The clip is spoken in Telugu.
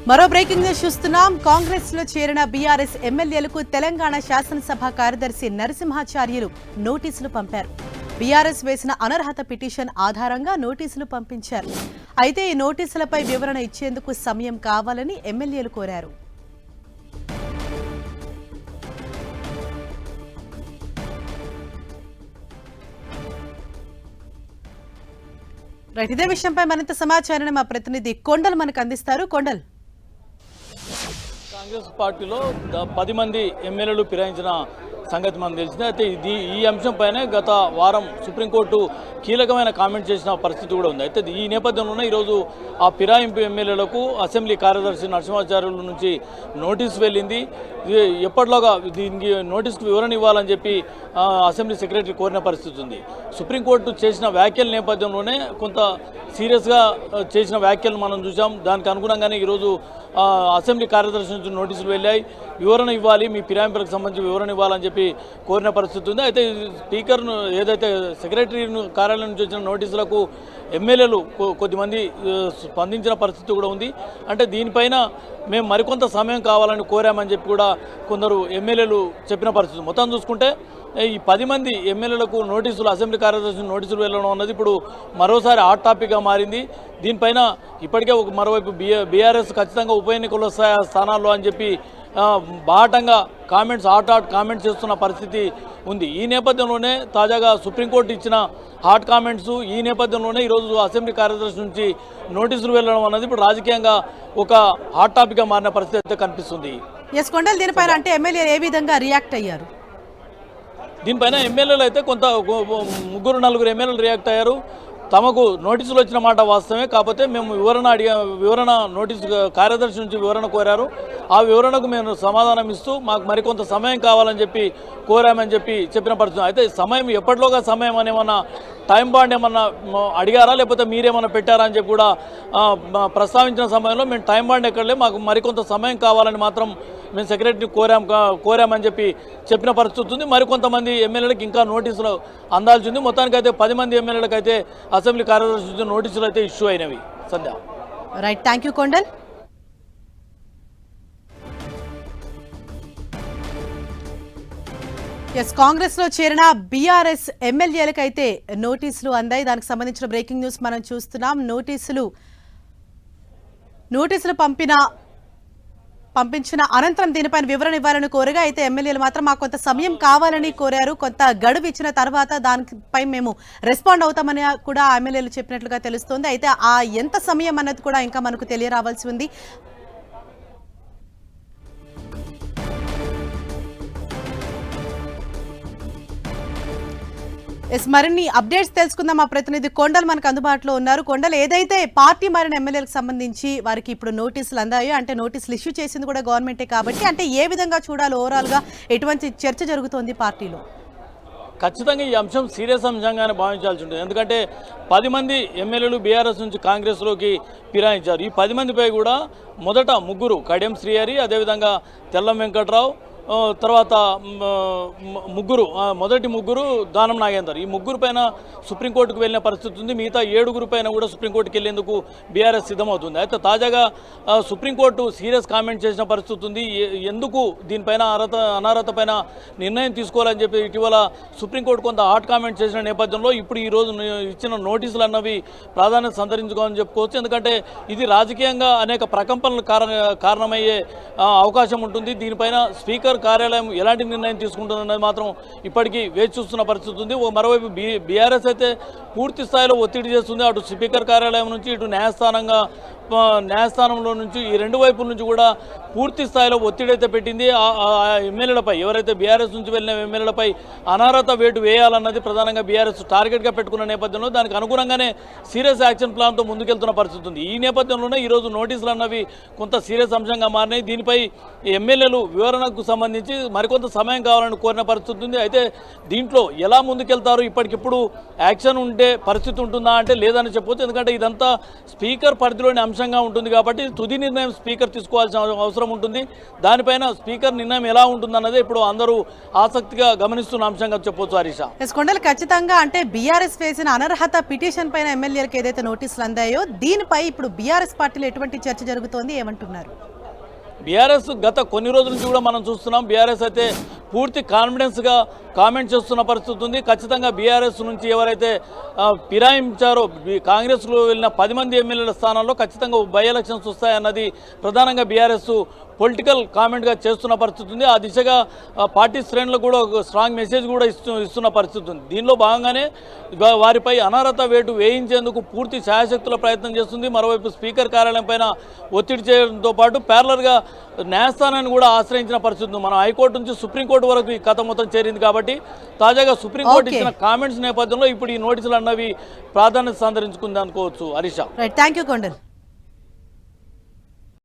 మరో బ్రేకింగ్ న్యూస్ చూస్తున్నాం. కాంగ్రెస్ లో చేరిన బీఆర్ఎస్ ఎమ్మెల్యేలకు తెలంగాణ శాసనసభ కార్యదర్శి నరసింహాచార్యులు నోటీసులు పంపారు. బీఆర్ఎస్ వేసిన అనర్హత పిటిషన్ ఆధారంగా నోటీసులు పంపించారు. అయితే ఈ నోటీసులపై వివరణ ఇచ్చేందుకు సమయం కావాలని ఎమ్మెల్యేలు కోరారు. ఇదే విషయంపై మరింత సమాచారాన్ని మా ప్రతినిధి కొండల్ మనకు అందిస్తారు. కొండల్, కాంగ్రెస్ పార్టీలో 10 మంది ఎమ్మెల్యేలు ఫిరాయించిన సంగతి మనకు తెలిసింది. అయితే ఈ అంశంపైనే గత వారం సుప్రీంకోర్టు కీలకమైన కామెంట్ చేసిన పరిస్థితి కూడా ఉంది. అయితే ఈ నేపథ్యంలోనే ఈరోజు ఆ ఫిరాయింపు ఎమ్మెల్యేలకు అసెంబ్లీ కార్యదర్శి నరసింహాచార్యుల నుంచి నోటీసు వెళ్ళింది. ఎప్పటిలోగా దీనికి నోటీసుకు వివరణ ఇవ్వాలని చెప్పి అసెంబ్లీ సెక్రటరీ కోరిన పరిస్థితి ఉంది. సుప్రీంకోర్టు చేసిన వ్యాఖ్యల నేపథ్యంలోనే కొంత సీరియస్గా చేసిన వ్యాఖ్యలు మనం చూసాం. దానికి అనుగుణంగానే ఈరోజు అసెంబ్లీ కార్యదర్శి నుంచి నోటీసులు వెళ్ళాయి. వివరణ ఇవ్వాలి, మీ ఫిరాయింపులకు సంబంధించి వివరణ ఇవ్వాలని చెప్పి కోరిన పరిస్థితి ఉంది. అయితే స్పీకర్ను ఏదైతే సెక్రటరీ కార్యాలయం నుంచి వచ్చిన నోటీసులకు ఎమ్మెల్యేలు కొద్దిమంది స్పందించిన పరిస్థితి కూడా ఉంది. అంటే దీనిపైన మేము మరికొంత సమయం కావాలని కోరామని చెప్పి కూడా కొందరు ఎమ్మెల్యేలు చెప్పిన పరిస్థితి. మొత్తం చూసుకుంటే ఈ 10 మంది ఎమ్మెల్యేలకు నోటీసులు, అసెంబ్లీ కార్యదర్శి నోటీసులు వెళ్ళడం అన్నది ఇప్పుడు మరోసారి హాట్ టాపిక్గా మారింది. దీనిపైన ఇప్పటికే మరోవైపు బీఆర్ఎస్ ఖచ్చితంగా ఉప ఎన్నికలు వస్తాయి ఆ స్థానాల్లో అని చెప్పి బాటంగా హాట్ కామెంట్స్ చేస్తున్న పరిస్థితి ఉంది. ఈ నేపథ్యంలోనే తాజాగా సుప్రీంకోర్టు ఇచ్చిన హాట్ కామెంట్స్, ఈ నేపథ్యంలోనే ఈరోజు అసెంబ్లీ కార్యదర్శి నుంచి నోటీసులు వెళ్ళడం అన్నది ఇప్పుడు రాజకీయంగా ఒక హాట్ టాపిక్గా మారిన పరిస్థితి అయితే కనిపిస్తుంది. కొండల్, దీనిపైన అంటే ఎమ్మెల్యేలు ఏ విధంగా రియాక్ట్ అయ్యారు? దీనిపైన ఎమ్మెల్యేలు అయితే కొంత 3-4 ఎమ్మెల్యేలు రియాక్ట్ అయ్యారు. తమకు నోటీసులు వచ్చిన మాట వాస్తవమే, కాకపోతే మేము వివరణ నోటీసు కార్యదర్శి నుంచి వివరణ కోరారు. ఆ వివరణకు మేము సమాధానం ఇస్తూ మాకు మరికొంత సమయం కావాలని చెప్పి కోరామని చెప్పి చెప్పిన పరిస్థితి. అయితే సమయం ఎప్పటిలోగా సమయం అని ఏమన్నా టైం బాండ్ ఏమన్నా అడిగారా, లేకపోతే మీరేమన్నా పెట్టారా అని చెప్పి కూడా ప్రస్తావించిన సమయంలో మేము టైం బాండ్ ఎక్కడలే, మాకు మరికొంత సమయం కావాలని మాత్రం మేము సెక్రటరీని కోరామని చెప్పి చెప్పిన పరిస్థితి ఉంది. మరికొంతమంది ఎమ్మెల్యేలకు ఇంకా నోటీసులు అందాల్సి ఉంది. మొత్తానికైతే 10 మంది ఎమ్మెల్యేలకు అయితే అసెంబ్లీ కార్యదర్శి నోటీసులు అయితే ఇష్యూ అయినవి. Sandhya. Right, thank you Kondal. Congress లో చేరిన బీఆర్ఎస్ ఎమ్మెల్యేలకు అయితే నోటీసులు అందాయి. దానికి సంబంధించిన బ్రేకింగ్ న్యూస్ మనం చూస్తున్నాం. నోటీసులు పంపించిన అనంతరం దీనిపైన వివరణ ఇవ్వాలని కోరగా అయితే ఎమ్మెల్యేలు మాత్రం మాకు కొంత సమయం కావాలని కోరారు. కొంత గడువు ఇచ్చిన తర్వాత దానిపై మేము రెస్పాండ్ అవుతామని కూడా ఎమ్మెల్యేలు చెప్పినట్లుగా తెలుస్తోంది. అయితే ఆ ఎంత సమయం అన్నది కూడా ఇంకా మనకు తెలియరావాల్సి ఉంది. మరిన్ని అప్డేట్స్ తెలుసుకుందాం. మా ప్రతినిధి కొండల్ మనకు అందుబాటులో ఉన్నారు. కొండల్, ఏదైతే పార్టీ మారిన ఎమ్మెల్యేలకు సంబంధించి వారికి ఇప్పుడు నోటీసులు అందాయో, అంటే నోటీసులు ఇష్యూ చేసింది కూడా గవర్నమెంటే కాబట్టి, అంటే ఏ విధంగా చూడాలి, ఓవరాల్ గా ఎటువంటి చర్చ జరుగుతోంది పార్టీలో? ఖచ్చితంగా ఈ అంశం సీరియస్ అంశంగానే భావించాల్సి ఉంటుంది. ఎందుకంటే 10 మంది ఎమ్మెల్యేలు బీఆర్ఎస్ నుంచి కాంగ్రెస్లోకి ఫిరాయించారు. ఈ 10 మందిపై కూడా మొదట 3 కడియం శ్రీహరి, అదేవిధంగా తెల్లం వెంకట్రావు, తర్వాత 3 దానం నాగేందర్, ఈ 3 పైన సుప్రీంకోర్టుకు వెళ్ళిన పరిస్థితి ఉంది. మిగతా 7 పైన కూడా సుప్రీంకోర్టుకు వెళ్లేందుకు బీఆర్ఎస్ సిద్ధమవుతుంది. అయితే తాజాగా సుప్రీంకోర్టు సీరియస్ కామెంట్ చేసిన పరిస్థితి ఉంది. ఎందుకు దీనిపైన అనర్హత పైన నిర్ణయం తీసుకోవాలని చెప్పి ఇటీవల సుప్రీంకోర్టు కొంత హాట్ కామెంట్ చేసిన నేపథ్యంలో ఇప్పుడు ఈరోజు ఇచ్చిన నోటీసులు అన్నవి ప్రాధాన్యత సంతరించుకోవాలని చెప్పుకోవచ్చు. ఎందుకంటే ఇది రాజకీయంగా అనేక ప్రకంపనలు కారణమయ్యే అవకాశం ఉంటుంది. దీనిపైన స్పీకర్ కార్యాలయం ఎలాంటి నిర్ణయం తీసుకుంటుందన్నది మాత్రం ఇప్పటికీ వేచి చూస్తున్న పరిస్థితి ఉంది. మరోవైపు బీఆర్ఎస్ అయితే పూర్తి స్థాయిలో ఒత్తిడి చేస్తుంది. అటు స్పీకర్ కార్యాలయం నుంచి, ఇటు న్యాయస్థానంలో నుంచి, ఈ 2 వైపుల నుంచి కూడా పూర్తి స్థాయిలో ఒత్తిడి అయితే పెట్టింది. ఎమ్మెల్యేలపై, ఎవరైతే బీఆర్ఎస్ నుంచి వెళ్ళిన ఎమ్మెల్యేలపై అనర్హత వేటు వేయాలన్నది ప్రధానంగా బీఆర్ఎస్ టార్గెట్గా పెట్టుకున్న నేపథ్యంలో దానికి అనుగుణంగానే సీరియస్ యాక్షన్ ప్లాన్తో ముందుకెళ్తున్న పరిస్థితి ఉంది. ఈ నేపథ్యంలోనే ఈరోజు నోటీసులు అన్నవి కొంత సీరియస్ అంశంగా మారినాయి. దీనిపై ఎమ్మెల్యేలు వివరణకు సంబంధించి మరికొంత సమయం కావాలని కోరిన పరిస్థితి ఉంది. అయితే దీంట్లో ఎలా ముందుకెళ్తారు, ఇప్పటికిప్పుడు యాక్షన్ ఉంటే పరిస్థితి ఉంటుందా అంటే లేదని చెప్పవచ్చు. ఎందుకంటే ఇదంతా స్పీకర్ పరిధిలోని అంశం అంశంగా ఉంటుంది కాబట్టి తుది నిర్ణయం స్పీకర్ తీసుకోవాల్సిన అవసరం ఉంటుంది. దానిపైన స్పీకర్ నిర్ణయం ఎలా ఉంటుందన్నదే ఇప్పుడు అందరూ ఆసక్తిగా గమనిస్తున్న అంశంగా చెప్పొచ్చు హరీష. కొండలు ఖచ్చితంగా అంటే బీఆర్ఎస్ వేసిన అనర్హత పిటిషన్ పైన ఎమ్మెల్యేలకు ఏదైతే నోటీసులు అందాయో దీనిపై ఇప్పుడు బీఆర్ఎస్ పార్టీలో ఎటువంటి చర్చ జరుగుతోంది, ఏమంటున్నారు? బీఆర్ఎస్ గత కొన్ని రోజుల నుంచి కూడా మనం చూస్తున్నాం. బీఆర్ఎస్ అయితే పూర్తి కాన్ఫిడెన్స్గా కామెంట్ చేస్తున్న పరిస్థితి ఉంది. ఖచ్చితంగా బీఆర్ఎస్ నుంచి ఎవరైతే ఫిరాయించారో కాంగ్రెస్లో వెళ్ళిన 10 మంది ఎమ్మెల్యేల స్థానాల్లో ఖచ్చితంగా బై ఎలక్షన్స్ వస్తాయన్నది ప్రధానంగా బీఆర్ఎస్ పొలిటికల్ కామెంట్గా చేస్తున్న పరిస్థితి ఉంది. ఆ దిశగా పార్టీ శ్రేణులకు కూడా ఒక స్ట్రాంగ్ మెసేజ్ కూడా ఇస్తున్న పరిస్థితి ఉంది. దీనిలో భాగంగానే వారిపై అనర్హత వేటు వేయించేందుకు పూర్తి శాయశక్తుల ప్రయత్నం చేస్తుంది. మరోవైపు స్పీకర్ కార్యాలయం పైన ఒత్తిడి చేయడంతో పాటు ప్యారలర్గా న్యాయస్థానాన్ని కూడా ఆశ్రయించిన పరిస్థితి ఉంది. మనం హైకోర్టు నుంచి సుప్రీంకోర్టు వరకు ఈ కథ మొత్తం చేరింది కాబట్టి తాజాగా సుప్రీంకోర్టు ఇచ్చిన కామెంట్స్ నేపథ్యంలో ఇప్పుడు ఈ నోటీసులు అన్నవి ప్రాధాన్యత సంతరించుకుంది అనుకోవచ్చు హరీష. Thank you Kondal.